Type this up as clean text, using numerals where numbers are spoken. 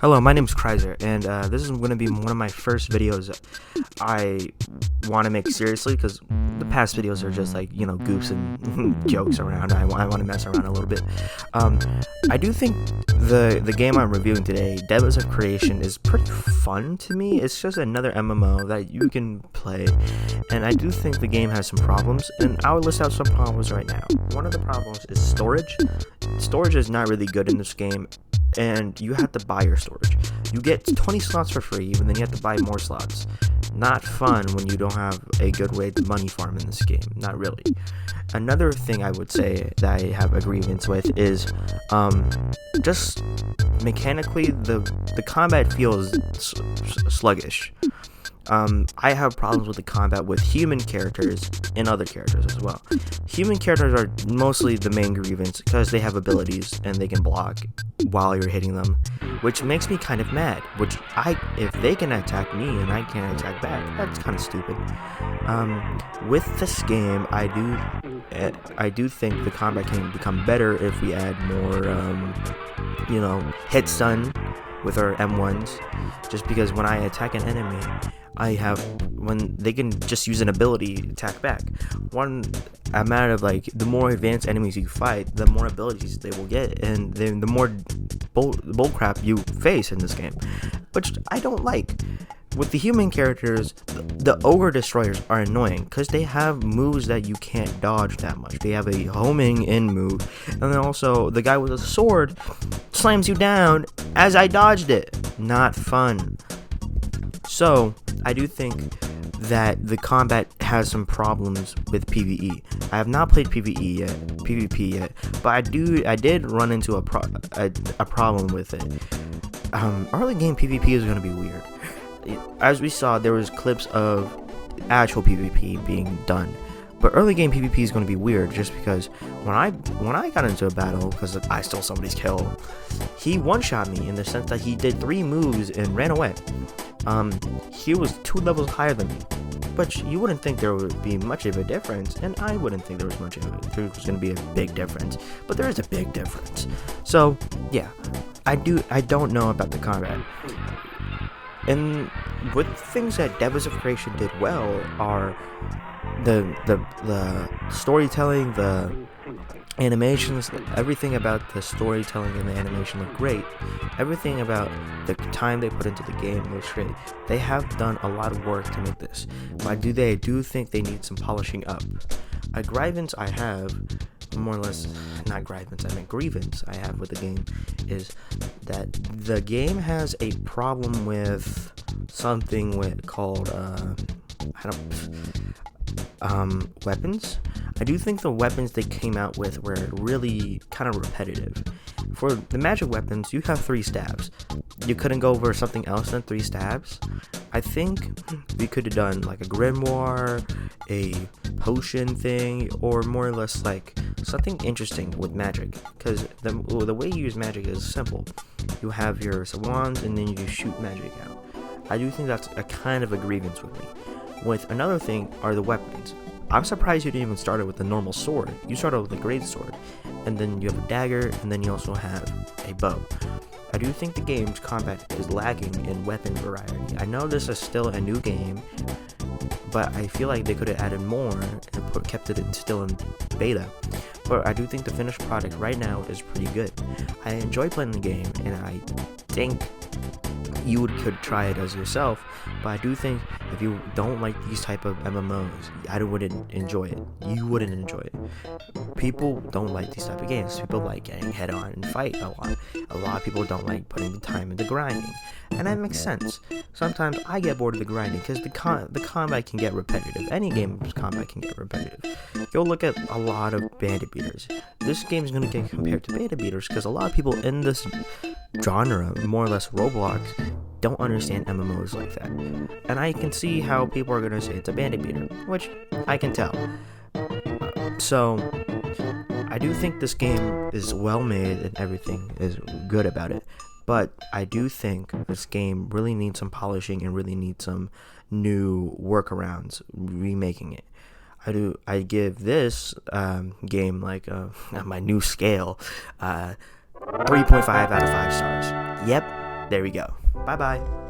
Hello, my name is Kreiser, and this is going to be one of my first videos I want to make seriously, because the past videos are just like, goofs and jokes around. I want to mess around a little bit. I do think the game I'm reviewing today, Devas of Creation, is pretty fun to me. It's just another MMO that you can play, and I do think the game has some problems, and I will list out some problems right now. One of the problems is storage. Storage is not really good in this game, and you have to buy your storage. You get 20 slots for free, and then you have to buy more slots. Not fun when you don't have a good way to money farm in this game. Not really. Another thing I would say that I have a grievance with is just mechanically the combat feels sluggish. I have problems with the combat with human characters and other characters as well. Human characters are mostly the main grievance because they have abilities and they can block while you're hitting them, which makes me kind of mad. If they can attack me and I can't attack back, that's kind of stupid. With this game, I do think the combat can become better if we add more, hit stun with our M1s. Just because when I attack an enemy, when they can just use an ability to attack back. A matter of the more advanced enemies you fight, the more abilities they will get, and then the more bullcrap you face in this game, which I don't like. With the human characters, the ogre destroyers are annoying because they have moves that you can't dodge that much. They have a homing in move, and then also the guy with a sword slams you down as I dodged it. Not fun. So I do think that the combat has some problems with PvE. I have not played PvP yet, but I did run into a problem with it. Early game PvP is going to be weird. As we saw, there was clips of actual PvP being done, but early game PvP is going to be weird just because when I got into a battle because I stole somebody's kill, he one-shot me in the sense that he did 3 moves and ran away. He was 2 levels higher than me, but you wouldn't think there would be much of a difference, and I wouldn't think there was going to be a big difference, but there is a big difference. So yeah, I don't know about the combat. And with things that Devas of Creation did well are the storytelling, the animations. Everything about the storytelling and the animation look great. Everything about the time they put into the game looks great. They have done a lot of work to make this, but I do think they need some polishing up. A grievance I have, more or less, not grievance, I meant grievance I have with the game, is that the game has a problem with something called weapons. I do think the weapons they came out with were really kind of repetitive. For the magic weapons, you have 3 stabs. You couldn't go over something else than 3 stabs. I think we could have done like a grimoire, a potion thing, or more or less like something interesting with magic, because the way you use magic is simple. You have your wands and then you just shoot magic out. I do think that's a kind of a grievance with me. With another thing are the weapons. I'm surprised you didn't even start it with a normal sword. You started with a great sword, and then you have a dagger, and then you also have a bow. I do think the game's combat is lacking in weapon variety. I know this is still a new game, but I feel like they could have added more and kept it still in beta. But I do think the finished product right now is pretty good. I enjoy playing the game, and I think you could try it as yourself, but I do think if you don't like these type of MMOs, I wouldn't enjoy it. You wouldn't enjoy it. People don't like these type of games. People like getting head on and fight a lot. A lot of people don't like putting the time into grinding, and that makes sense. Sometimes I get bored of the grinding because the combat can get repetitive. Any game's combat can get repetitive. You'll look at a lot of bandit beaters. This game is going to get compared to bandit beaters because a lot of people in this genre, more or less Roblox, don't understand MMOs like that. And I can see how people are going to say it's a bandit beater, which I can tell. So I do think this game is well made and everything is good about it, but I do think this game really needs some polishing and really needs some new workarounds remaking it. I give this game my new scale 3.5 out of 5 stars. Yep, There we go. Bye bye.